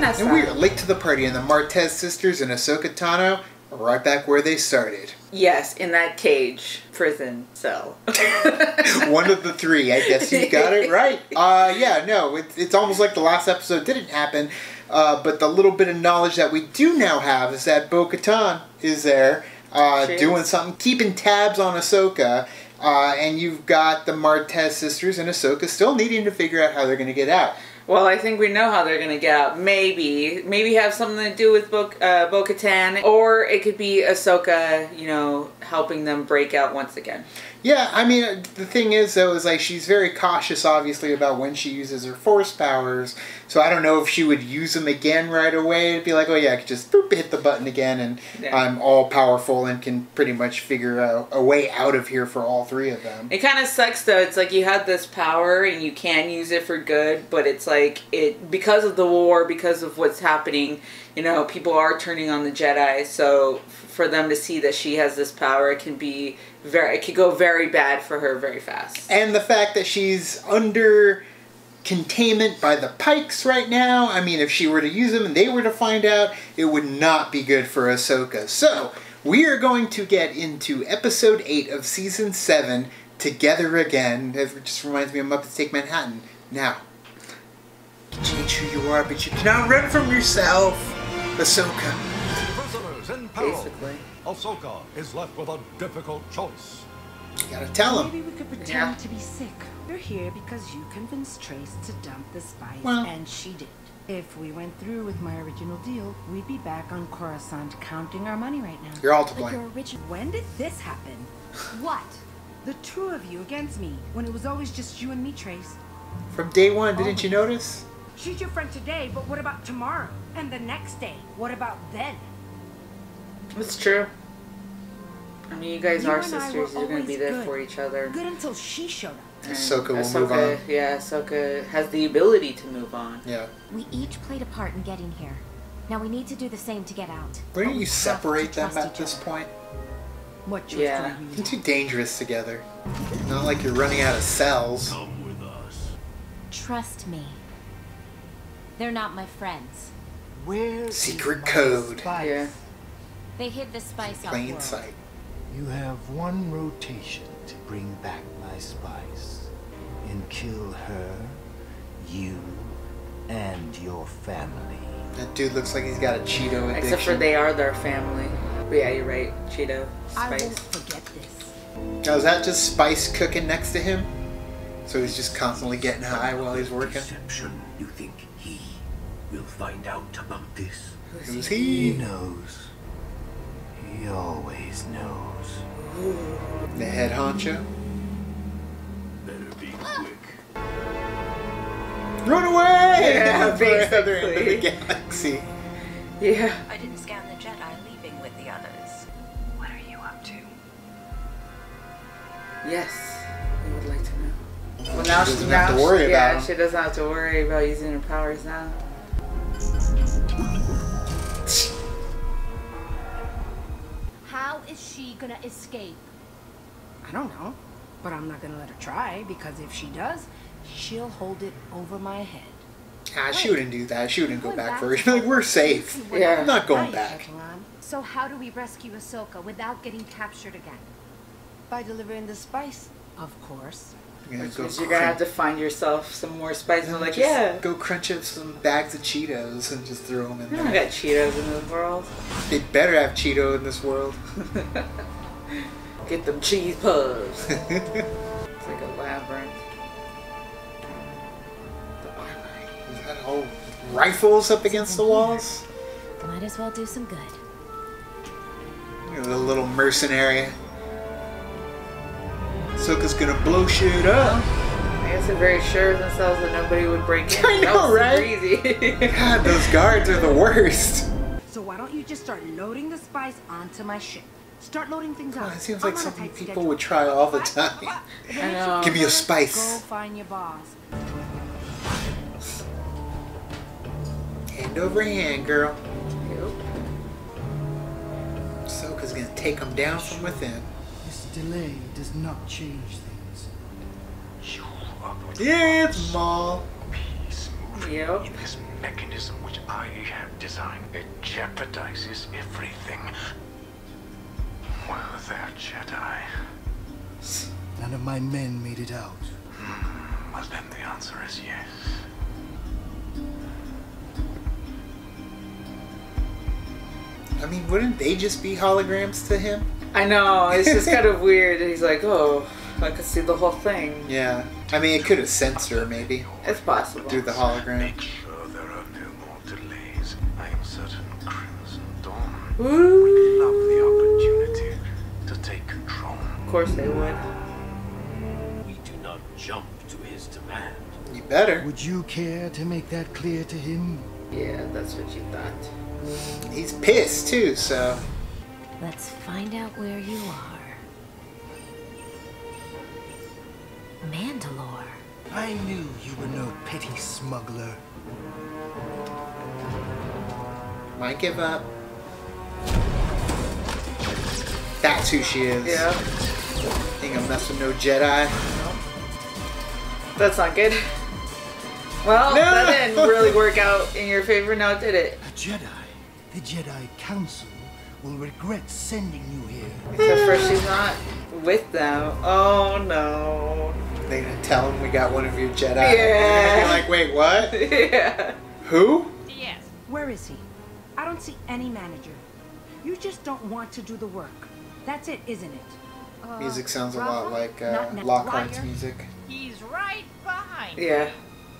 finesse And we're late to the party, and the Martez sisters and Ahsoka Tano are right back where they started. Yes, in that cage, prison cell. One of the three, I guess you got it right. Yeah, no, it's almost like the last episode didn't happen, but the little bit of knowledge that we do now have is that Bo-Katan is there, doing something, keeping tabs on Ahsoka, and you've got the Martez sisters and Ahsoka still needing to figure out how they're going to get out. Well, I think we know how they're going to get out. Maybe have something to do with Bo-Katan, or it could be Ahsoka, you know, helping them break out once again. Yeah, I mean, the thing is, though, is like she's very cautious, obviously, about when she uses her force powers. So I don't know if she would use them again right away. It'd be like, oh yeah, I could just boop, hit the button again, and I'm all powerful and can pretty much figure out a way out of here for all three of them. It kind of sucks, though. It's like you have this power and you can use it for good, but it's like because of the war, because of what's happening, you know, people are turning on the Jedi. So for them to see that she has this power, it could go very bad for her very fast. And the fact that she's under containment by the Pikes right now, I mean, if she were to use them and they were to find out, it would not be good for Ahsoka. So, we are going to get into episode 8 of season 7, Together Again. It just reminds me of Muppets Take Manhattan. Now, you can change who you are, but you cannot run from yourself, Ahsoka. Prisoners in peril. Basically. Ahsoka is left with a difficult choice. You gotta tell him. Maybe we could pretend to be sick. We're here because you convinced Trace to dump the spice, and she did. If we went through with my original deal, we'd be back on Coruscant counting our money right now. You're all to blame. When did this happen? What? The two of you against me, when it was always just you and me, Trace. From day one, didn't you notice? She's your friend today, but what about tomorrow? And the next day? What about then? It's true. I mean, you guys are sisters. You're going to be there for each other. Good until she showed up. Ahsoka will move on. Yeah, Ahsoka has the ability to move on. Yeah. We each played a part in getting here. Now we need to do the same to get out. Why don't you separate them at this point? What They're too dangerous together. Not like you're running out of cells. Come with us. Trust me. They're not my friends. Secret code. Yeah. They hid the spice out Plain sight. You have one rotation to bring back my spice and kill her, you, and your family. That dude looks like he's got a Cheeto addiction. Except for they are their family. But yeah, you're right. Cheeto. Spice. I won't forget this. Now, is that just spice cooking next to him? So he's just constantly getting high while he's working? Deception. You think he will find out about this? Who's He he? knows. He always knows. The head honcho? Better be quick. Run away! Yeah, For the other end of the basically. galaxy. Yeah. I didn't scan the Jedi leaving with the others. What are you up to? Yes. We would like to know. Well, She doesn't have to worry about him. she doesn't have to worry about using her powers now. How is she gonna escape? I don't know, but I'm not gonna let her try, because if she does, she'll hold it over my head. Ah, she wouldn't do that. She wouldn't go back for her. She'd be like, we're safe. Yeah. I'm not going Now you're back. catching on. So how do we rescue Ahsoka without getting captured again? By delivering the spice, of course. You're gonna go You're gonna have to find yourself some more spice. And like, just yeah. go crunch up some bags of Cheetos and just throw them in We don't there. got Cheetos in this world. They better have Cheeto in this world. Get them cheese puffs. It's like a labyrinth. Is that all rifles up against the walls? Might as well do some good. Look at the little mercenary. Ahsoka's gonna blow shit up. I guess they're very sure of themselves that nobody would break in. I know, That was right? super easy. God, those guards are the worst. So why don't you just start loading the spice onto my ship? Start loading things God, out. it seems I'm like on a something tight people schedule. would try all the time. I know. Give me a Go spice. find your boss. Hand over hand, girl. Yep. Ahsoka's gonna take them down from within. This delay does not change things. Yeah, it's Maul. Peace Yep. In this mechanism which I have designed, it jeopardizes everything. Were there Jedi? None of my men made it out. Well, then the answer is yes. I mean, wouldn't they just be holograms to him? I know, it's just kind of weird. He's like, oh, I could see the whole thing. Yeah. I mean, it could have sensed her, maybe. It's possible. Through the hologram. Make sure there are no more delays. I am certain Crimson Dawn Woo! would love the opportunity to take control. Of course they would. We do not jump to his demand. You better. Would you care to make that clear to him? Yeah, that's what you thought. He's pissed, too, so... Let's find out where you are. Mandalore. I knew you were no petty smuggler. Might give up. That's who she is. Yeah. Ain't gonna mess with no Jedi. That's not good. Well, No! that didn't really work out in your favor now, did it? A Jedi. The Jedi Council will regret sending you here. Except for she's not with them. Oh no. They gonna tell him we got one of your Jedi. Yeah. You're like, wait, what? Yeah. Who? Yes. Where is he? I don't see any manager. You just don't want to do the work. That's it, isn't it? Music sounds a lot like Not next Lockhart's liar. music. He's right behind. Yeah.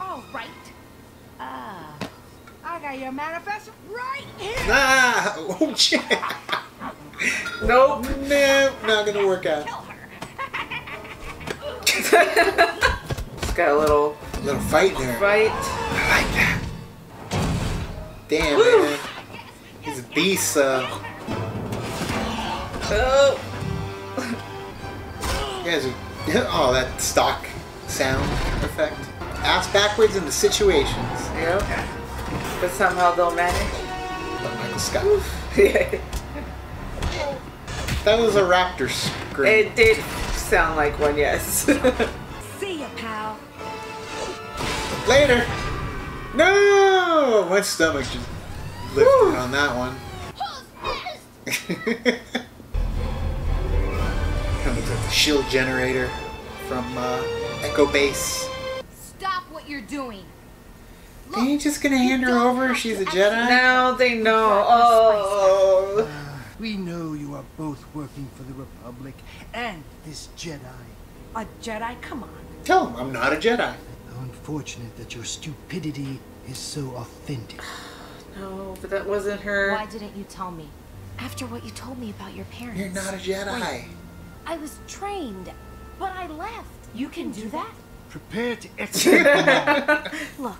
All right. I got your manifest right here. Ah! Oh, shit! Nope. No, not gonna work out. It's got a little Fight there. fight. I like that. Damn, Woo. man. He's a beast, Oh. You guys are... Oh, that stock sound effect. Ass backwards in the situations. Yep. But somehow they'll manage. But Michael Scott. Yeah. That was a raptor scream. It did sound like one, yes. See ya, pal. Later! No! My stomach just lifted on that one. Comes with the shield generator from Echo Base. Stop what you're doing. Are you just gonna hand her over if she's a Jedi? Now they know. Oh. We know you are both working for the Republic and this Jedi. A Jedi? Come on. Tell him I'm not a Jedi. How unfortunate that your stupidity is so authentic. No, but that wasn't her. Why didn't you tell me? After what you told me about your parents. You're not a Jedi. Wait, I was trained, but I left. You can do that? Prepare to execute them all. Look,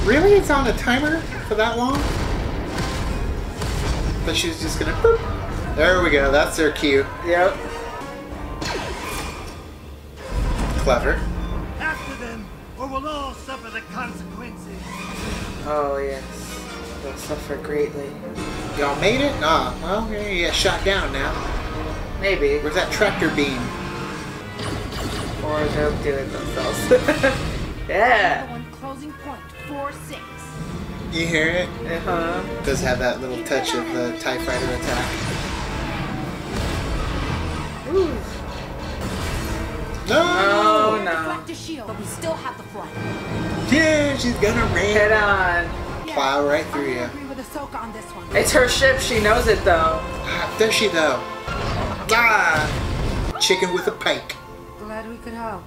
Really? It's on a timer for that long? But she's just gonna boop. There we go, that's their cue. Yep. Clever. After them, or we'll all suffer the consequences. Oh, yes. They'll suffer greatly. Y'all made it? Ah, well, yeah, you got shot down now. Maybe. Where's that tractor beam? Or they'll do it themselves. Yeah. One closing point. 4-6. You hear it? Uh-huh. Does have that little touch of the TIE fighter attack. Ooh. No! Oh, no. Deflect the shield, but we still have the front. Yeah, she's gonna Head ram. on. Plow right through I you. agree with Ahsoka on this one. It's her ship. She knows it, though. Ah, does she though? Ah! Chicken with a pike. Glad we could help.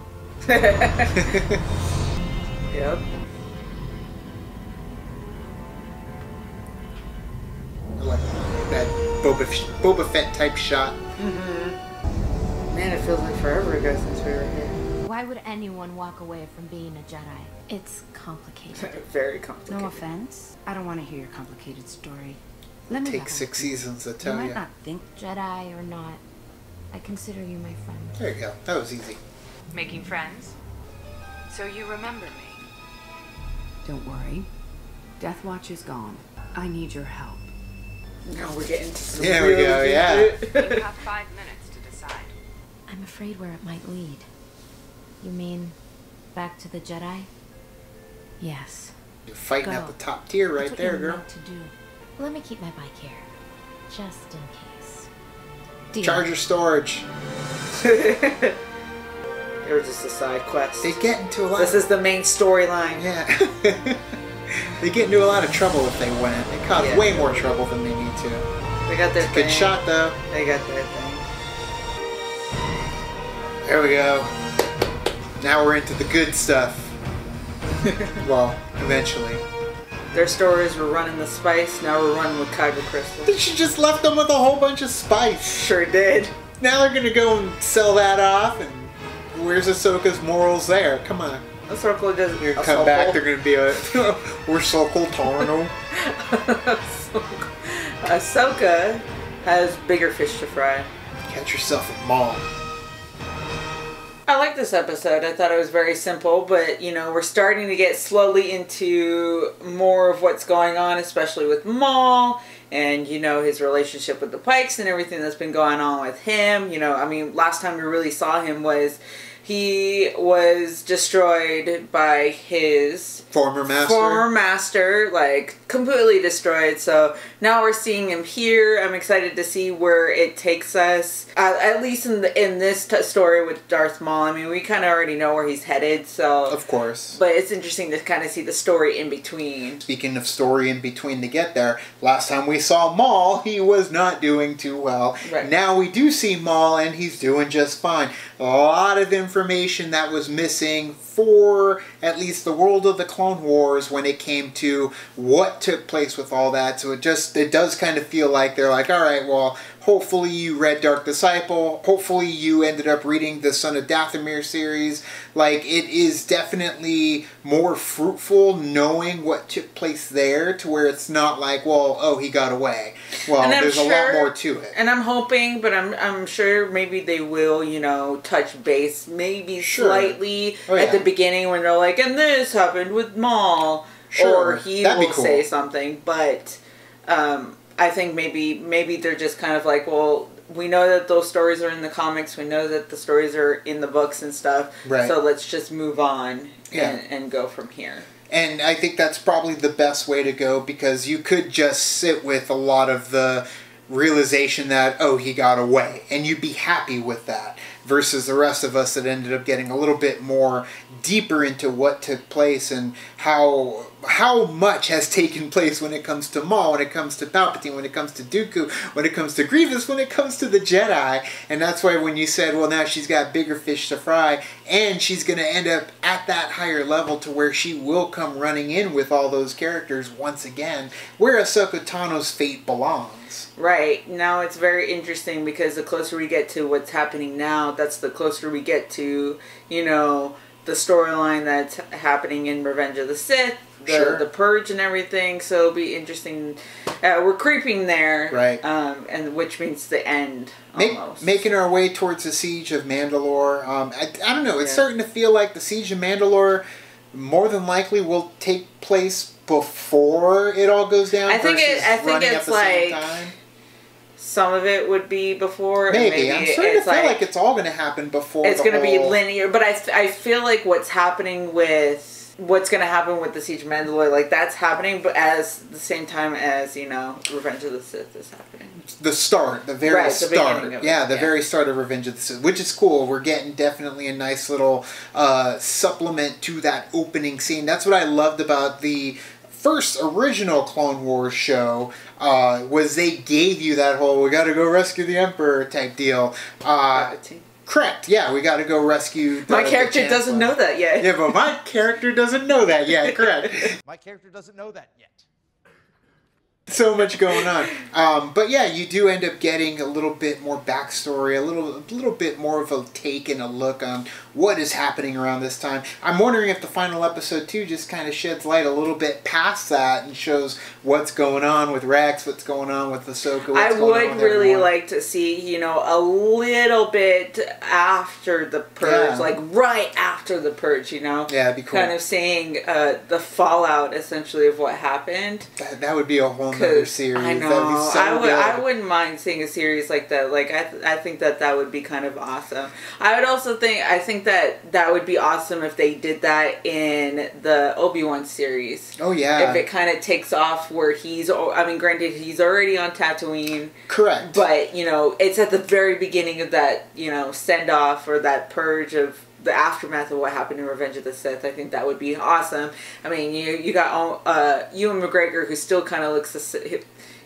Yep. I like that Boba Fett type shot. Man, it feels like forever ago since we were here. why would anyone walk away from being a Jedi? It's complicated. Very complicated. No offense. I don't want to hear your complicated story. Let me Take have 6 it. seasons to You tell might you. not think. Jedi or not, I consider you my friend. There you go. That was easy. Making friends? So you remember me? Don't worry. Death Watch is gone. I need your help. Now we're getting to some There we really go, deep yeah. shit. You have 5 minutes to decide. I'm afraid where it might lead. You mean back to the Jedi? Yes. You're fighting Go. at the top tier right That's what there, you're girl. meant to do. Let me keep my bike here, just in case. Deal. Charger storage. It was just a side quest. They get into a lot. This is the main storyline. Yeah. They get into a lot of trouble if they win. They cause Yeah. way more trouble than they need to. They got their Good thing. shot though. They got their thing. There we go. Now we're into the good stuff. Well, eventually. Their stories were running the spice. Now we're running with Kyber crystals. They should just left them with a whole bunch of spice. Sure did. Now they're gonna go and sell that off, and where's Ahsoka's morals there? Come on. Ahsoka doesn't. They're gonna come back, they're gonna be a we're Ahsoka Tano. Ahsoka has bigger fish to fry. Catch yourself a Maul. I like this episode. I thought it was very simple, but you know, we're starting to get slowly into more of what's going on, especially with Maul and, you know, his relationship with the Pikes and everything that's been going on with him. You know, I mean, last time we really saw him was he was destroyed by his Former master. Like completely destroyed. So now we're seeing him here. I'm excited to see where it takes us. At least in this story with Darth Maul. I mean, we kind of already know where he's headed. So Of course. but it's interesting to kind of see the story in between. Speaking of story in between to get there, last time we saw Maul, he was not doing too well. Right. Now we do see Maul, and he's doing just fine. A lot of information that was missing for at least the world of the Clone Wars when it came to what took place with all that. So it does kind of feel like they're like, all right, well, hopefully you read Dark Disciple. Hopefully you ended up reading the Son of Dathomir series. Like, it is definitely more fruitful knowing what took place there, to where it's not like, well, oh, he got away. Well, And I'm there's a lot sure- more to it. And I'm hoping, but I'm sure maybe they will, you know, touch base maybe Sure. slightly Oh, at yeah. the beginning when they're like, and this happened with Maul. Sure. Or he That'd be will cool. say something. But I think maybe they're just kind of like, well, we know that those stories are in the comics. We know that the stories are in the books and stuff. Right. So let's just move on Yeah. and go from here. And I think that's probably the best way to go, because you could just sit with a lot of the realization that, oh, he got away, and you'd be happy with that, versus the rest of us that ended up getting a little bit more deeper into what took place and how much has taken place when it comes to Maul, when it comes to Palpatine, when it comes to Dooku, when it comes to Grievous, when it comes to the Jedi. And that's why when you said, well, now she's got bigger fish to fry, and she's going to end up at that higher level to where she will come running in with all those characters once again, where Ahsoka Tano's fate belongs. Right. Now it's very interesting because the closer we get to what's happening now, that's the closer we get to, you know, the storyline that's happening in Revenge of the Sith, the Purge and everything. So it'll be interesting. We're creeping there. Right. And which means the end, almost. Making our way towards the Siege of Mandalore. I don't know. It's starting to feel like the Siege of Mandalore more than likely will take place before it all goes down. I think running it's at the like same time. Some of it would be before. Maybe. And I'm starting to feel like it's all going to happen before. It's going to be linear, but I feel like what's going to happen with the Siege of Mandalore, like that's happening, but as the same time as, you know, Revenge of the Sith is happening. The start, the very start. The very start of Revenge of the Sith, which is cool. We're getting definitely a nice little supplement to that opening scene. That's what I loved about the first original Clone Wars show, was they gave you that whole, we gotta go rescue the Emperor type deal. Correct, yeah, we gotta go rescue my character doesn't know that yet. Yeah, but my character doesn't know that yet, correct. My character doesn't know that yet. So much going on. But yeah, you do end up getting a little bit more backstory, a little bit more of a take and a look on what is happening around this time. I'm wondering if the final episode too just kind of sheds light a little bit past that and shows what's going on with Rex, what's going on with Ahsoka. I would really like to see, you know, a little bit after the Purge, like right after the Purge, you know? Yeah, it'd be cool. Kind of seeing the fallout, essentially, of what happened. That would be a whole another series. I know. That'd be so good. I wouldn't mind seeing a series like that. Like I think that would be kind of awesome. I think that would be awesome if they did that in the Obi-Wan series. Oh yeah. If it kind of takes off where granted he's already on Tatooine. Correct. But, it's at the very beginning of that, send off or that purge of the aftermath of what happened in Revenge of the Sith. I think that would be awesome. I mean, you got Ewan McGregor, who still kind of looks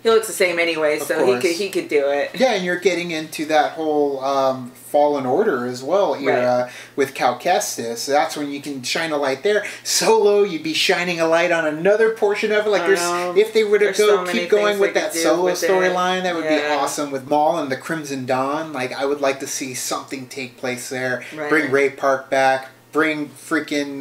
he looks the same anyway, so he could do it. Yeah, and you're getting into that whole Fallen Order as well era with Cal Kestis. That's when you can shine a light there. Solo, you'd be shining a light on another portion of it. Like if they were to keep going with that Solo storyline, that would be awesome. With Maul and the Crimson Dawn, like I would like to see something take place there. Right. Bring Ray Park back. Bring freaking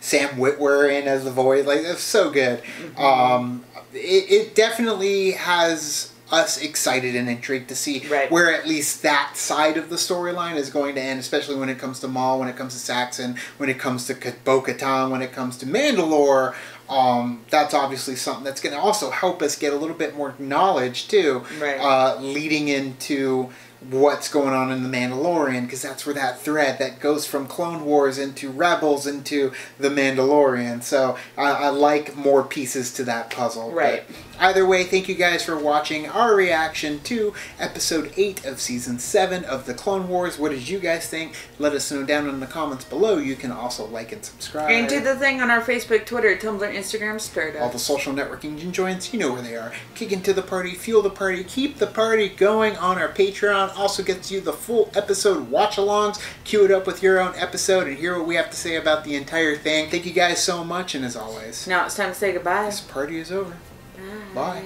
Sam Witwer in as the voice. Like that's so good. Mm-hmm. It definitely has us excited and intrigued to see where at least that side of the storyline is going to end, especially when it comes to Maul, when it comes to Saxon, when it comes to Bo-Katan, when it comes to Mandalore. That's obviously something that's going to also help us get a little bit more knowledge too, leading into what's going on in The Mandalorian, because that's where that thread that goes from Clone Wars into Rebels into The Mandalorian. So I like more pieces to that puzzle. Right. But either way, thank you guys for watching our reaction to Episode 8 of Season 7 of The Clone Wars. What did you guys think? Let us know down in the comments below. You can also like and subscribe. And do the thing on our Facebook, Twitter, Tumblr, Instagram, Spirit. All the social networking joints, you know where they are. Kick into the party, fuel the party, keep the party going on our Patreon. Also gets you the full episode watch-alongs. Cue it up with your own episode and hear what we have to say about the entire thing. Thank you guys so much, and as always, now it's time to say goodbye. This party is over. Bye.